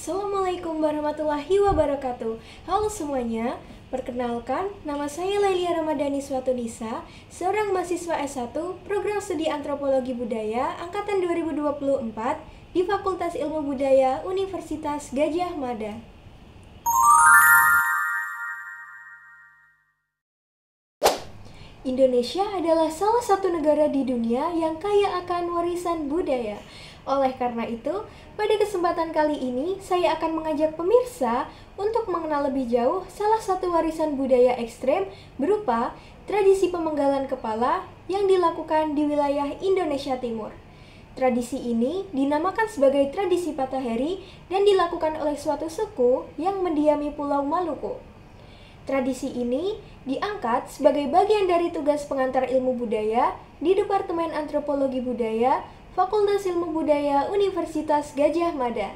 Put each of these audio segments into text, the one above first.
Assalamualaikum warahmatullahi wabarakatuh. Halo semuanya, perkenalkan, nama saya Lailia Ramadhani Swatunisa, seorang mahasiswa S1 Program Studi Antropologi Budaya Angkatan 2024 di Fakultas Ilmu Budaya Universitas Gadjah Mada. Indonesia adalah salah satu negara di dunia yang kaya akan warisan budaya. Oleh karena itu, pada kesempatan kali ini saya akan mengajak pemirsa untuk mengenal lebih jauh salah satu warisan budaya ekstrem berupa tradisi pemenggalan kepala yang dilakukan di wilayah Indonesia Timur. Tradisi ini dinamakan sebagai tradisi Pataheri dan dilakukan oleh suatu suku yang mendiami Pulau Maluku. Tradisi ini diangkat sebagai bagian dari tugas pengantar ilmu budaya di Departemen Antropologi Budaya, Fakultas Ilmu Budaya Universitas Gadjah Mada.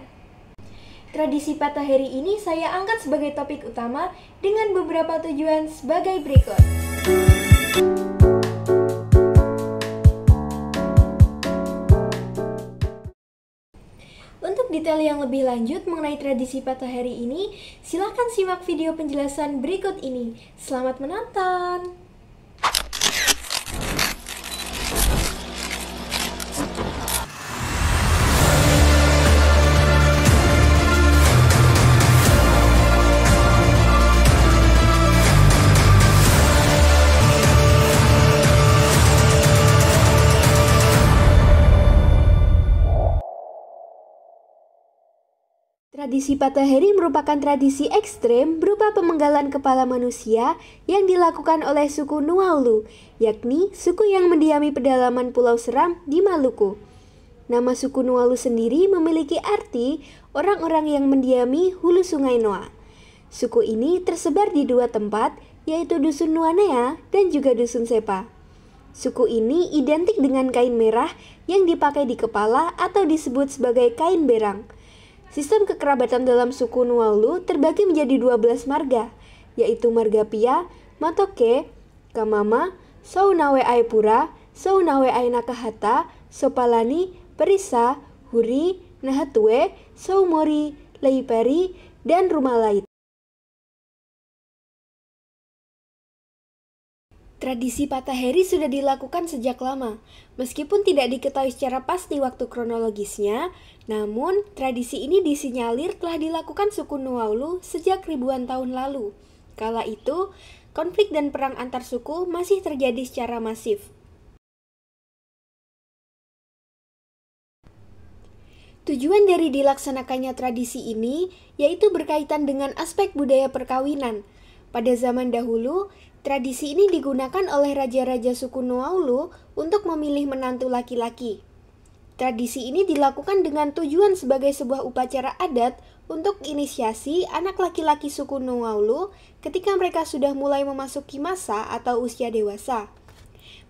Tradisi Pataheri ini saya angkat sebagai topik utama dengan beberapa tujuan sebagai berikut. Untuk detail yang lebih lanjut mengenai tradisi Pataheri ini, silakan simak video penjelasan berikut ini. Selamat menonton! Tradisi Pataheri merupakan tradisi ekstrem berupa pemenggalan kepala manusia yang dilakukan oleh suku Nuaulu, yakni suku yang mendiami pedalaman Pulau Seram di Maluku. Nama suku Nuaulu sendiri memiliki arti orang-orang yang mendiami hulu sungai Noa. Suku ini tersebar di dua tempat, yaitu Dusun Nuanea dan juga Dusun Sepa. Suku ini identik dengan kain merah yang dipakai di kepala atau disebut sebagai kain berang. Sistem kekerabatan dalam suku Nuaulu terbagi menjadi 12 marga, yaitu Marga Pia, Matoke, Kamama, Saunawe Aipura, Saunawe Ainakahata, Sopalani, Perisa, Huri, Nahatue, Saumori, Leiperi, dan Rumalait. Tradisi Pataheri sudah dilakukan sejak lama, meskipun tidak diketahui secara pasti waktu kronologisnya, namun tradisi ini disinyalir telah dilakukan suku Nuaulu sejak ribuan tahun lalu. Kala itu, konflik dan perang antar suku masih terjadi secara masif. Tujuan dari dilaksanakannya tradisi ini yaitu berkaitan dengan aspek budaya perkawinan. Pada zaman dahulu, tradisi ini digunakan oleh raja-raja suku Nuaulu untuk memilih menantu laki-laki. Tradisi ini dilakukan dengan tujuan sebagai sebuah upacara adat untuk inisiasi anak laki-laki suku Nuaulu ketika mereka sudah mulai memasuki masa atau usia dewasa.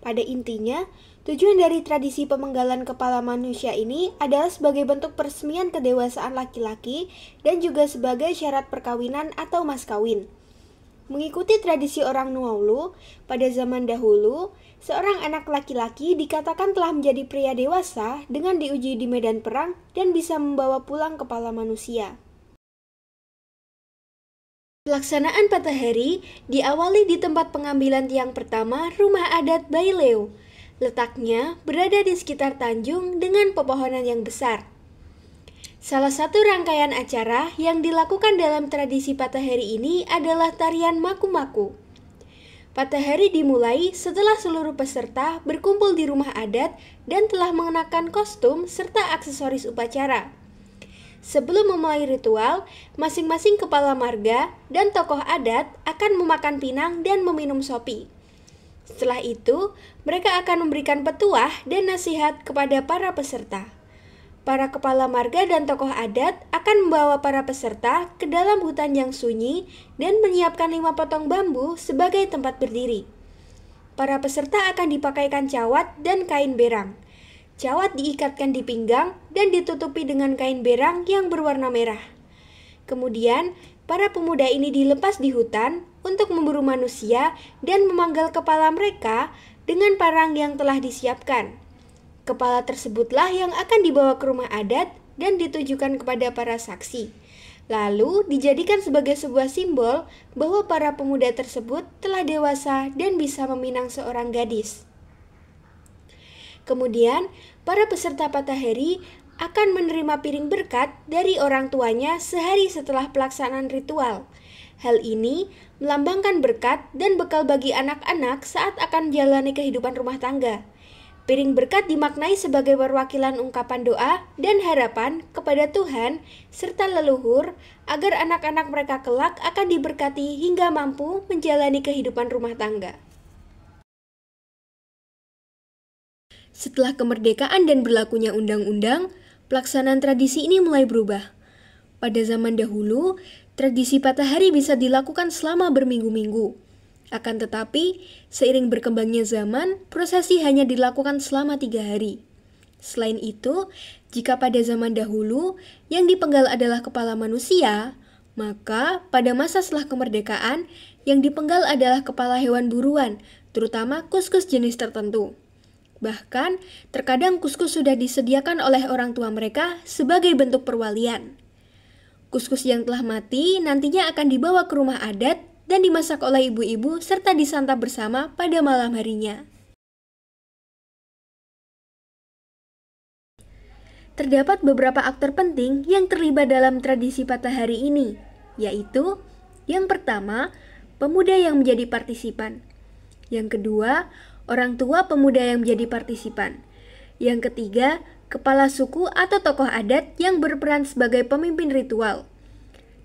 Pada intinya, tujuan dari tradisi pemenggalan kepala manusia ini adalah sebagai bentuk peresmian kedewasaan laki-laki dan juga sebagai syarat perkawinan atau mas kawin. Mengikuti tradisi orang Nuaulu, pada zaman dahulu, seorang anak laki-laki dikatakan telah menjadi pria dewasa dengan diuji di medan perang dan bisa membawa pulang kepala manusia. Pelaksanaan Pataheri diawali di tempat pengambilan tiang pertama rumah adat Baileo. Letaknya berada di sekitar Tanjung dengan pepohonan yang besar. Salah satu rangkaian acara yang dilakukan dalam tradisi Pataheri ini adalah tarian maku-maku. Pataheri dimulai setelah seluruh peserta berkumpul di rumah adat dan telah mengenakan kostum serta aksesoris upacara. Sebelum memulai ritual, masing-masing kepala marga dan tokoh adat akan memakan pinang dan meminum sopi. Setelah itu, mereka akan memberikan petuah dan nasihat kepada para peserta. Para kepala marga dan tokoh adat akan membawa para peserta ke dalam hutan yang sunyi dan menyiapkan 5 potong bambu sebagai tempat berdiri. Para peserta akan dipakaikan cawat dan kain berang. Cawat diikatkan di pinggang dan ditutupi dengan kain berang yang berwarna merah. Kemudian, para pemuda ini dilepas di hutan untuk memburu manusia dan memanggal kepala mereka dengan parang yang telah disiapkan. Kepala tersebutlah yang akan dibawa ke rumah adat dan ditujukan kepada para saksi. Lalu dijadikan sebagai sebuah simbol bahwa para pemuda tersebut telah dewasa dan bisa meminang seorang gadis. Kemudian, para peserta Patahari akan menerima piring berkat dari orang tuanya sehari setelah pelaksanaan ritual. Hal ini melambangkan berkat dan bekal bagi anak-anak saat akan menjalani kehidupan rumah tangga. Piring berkat dimaknai sebagai perwakilan ungkapan doa dan harapan kepada Tuhan serta leluhur agar anak-anak mereka kelak akan diberkati hingga mampu menjalani kehidupan rumah tangga. Setelah kemerdekaan dan berlakunya undang-undang, pelaksanaan tradisi ini mulai berubah. Pada zaman dahulu, tradisi Patahari bisa dilakukan selama berminggu-minggu. Akan tetapi, seiring berkembangnya zaman, prosesi hanya dilakukan selama 3 hari. Selain itu, jika pada zaman dahulu yang dipenggal adalah kepala manusia, maka pada masa setelah kemerdekaan, yang dipenggal adalah kepala hewan buruan, terutama kuskus jenis tertentu. Bahkan, terkadang kuskus sudah disediakan oleh orang tua mereka sebagai bentuk perwalian. Kuskus yang telah mati nantinya akan dibawa ke rumah adat dan dimasak oleh ibu-ibu serta disantap bersama pada malam harinya. Terdapat beberapa aktor penting yang terlibat dalam tradisi Patahari ini, yaitu yang pertama, pemuda yang menjadi partisipan. Yang kedua, orang tua pemuda yang menjadi partisipan. Yang ketiga, kepala suku atau tokoh adat yang berperan sebagai pemimpin ritual.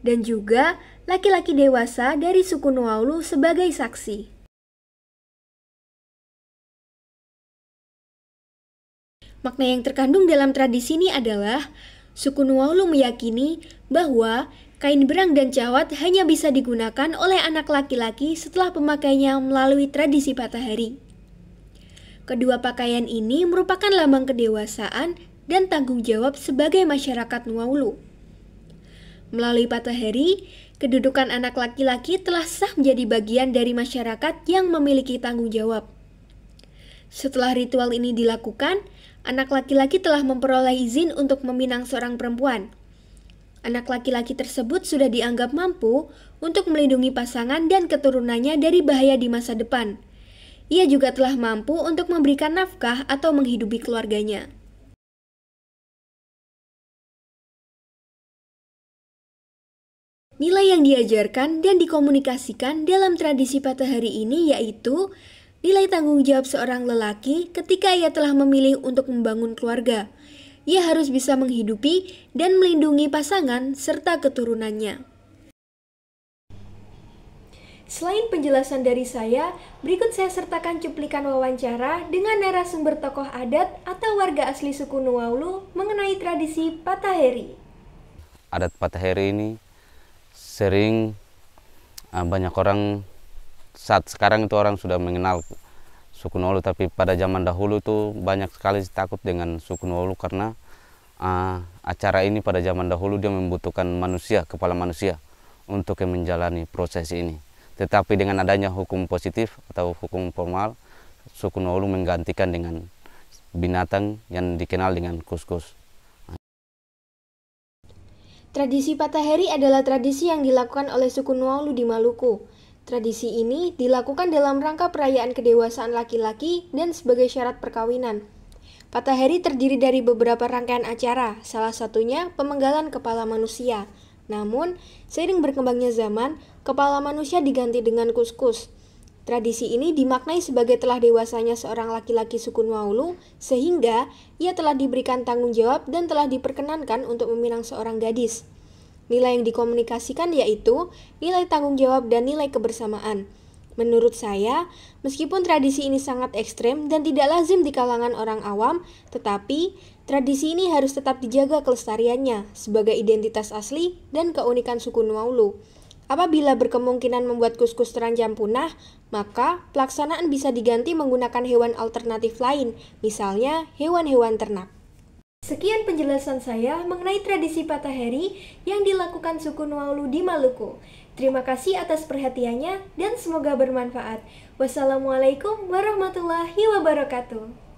Dan juga laki-laki dewasa dari suku Nuaulu sebagai saksi. Makna yang terkandung dalam tradisi ini adalah suku Nuaulu meyakini bahwa kain berang dan cawat hanya bisa digunakan oleh anak laki-laki setelah pemakainya melalui tradisi Patahari. Kedua pakaian ini merupakan lambang kedewasaan dan tanggung jawab sebagai masyarakat Nuaulu. Melalui Patahari, kedudukan anak laki-laki telah sah menjadi bagian dari masyarakat yang memiliki tanggung jawab. Setelah ritual ini dilakukan, anak laki-laki telah memperoleh izin untuk meminang seorang perempuan. Anak laki-laki tersebut sudah dianggap mampu untuk melindungi pasangan dan keturunannya dari bahaya di masa depan. Ia juga telah mampu untuk memberikan nafkah atau menghidupi keluarganya. Nilai yang diajarkan dan dikomunikasikan dalam tradisi Patahari ini yaitu nilai tanggung jawab seorang lelaki ketika ia telah memilih untuk membangun keluarga. Ia harus bisa menghidupi dan melindungi pasangan serta keturunannya. Selain penjelasan dari saya, berikut saya sertakan cuplikan wawancara dengan narasumber tokoh adat atau warga asli suku Nuaulu mengenai tradisi Patahari. Adat Patahari ini sering banyak orang saat sekarang itu orang sudah mengenal suku Nuaulu, tapi pada zaman dahulu itu banyak sekali takut dengan suku Nuaulu karena acara ini pada zaman dahulu dia membutuhkan manusia, kepala manusia untuk menjalani proses ini. Tetapi dengan adanya hukum positif atau hukum formal, suku Nuaulu menggantikan dengan binatang yang dikenal dengan kuskus. Tradisi Patahari adalah tradisi yang dilakukan oleh suku Nuaulu di Maluku. Tradisi ini dilakukan dalam rangka perayaan kedewasaan laki-laki dan sebagai syarat perkawinan. Patahari terdiri dari beberapa rangkaian acara, salah satunya pemenggalan kepala manusia. Namun, seiring berkembangnya zaman, kepala manusia diganti dengan kuskus. Tradisi ini dimaknai sebagai telah dewasanya seorang laki-laki suku Nuaulu, sehingga ia telah diberikan tanggung jawab dan telah diperkenankan untuk meminang seorang gadis. Nilai yang dikomunikasikan yaitu nilai tanggung jawab dan nilai kebersamaan. Menurut saya, meskipun tradisi ini sangat ekstrem dan tidak lazim di kalangan orang awam, tetapi tradisi ini harus tetap dijaga kelestariannya sebagai identitas asli dan keunikan suku Nuaulu. Apabila berkemungkinan membuat kuskus terancam punah, maka pelaksanaan bisa diganti menggunakan hewan alternatif lain, misalnya hewan-hewan ternak. Sekian penjelasan saya mengenai tradisi Patahari yang dilakukan suku Nuaulu di Maluku. Terima kasih atas perhatiannya dan semoga bermanfaat. Wassalamualaikum warahmatullahi wabarakatuh.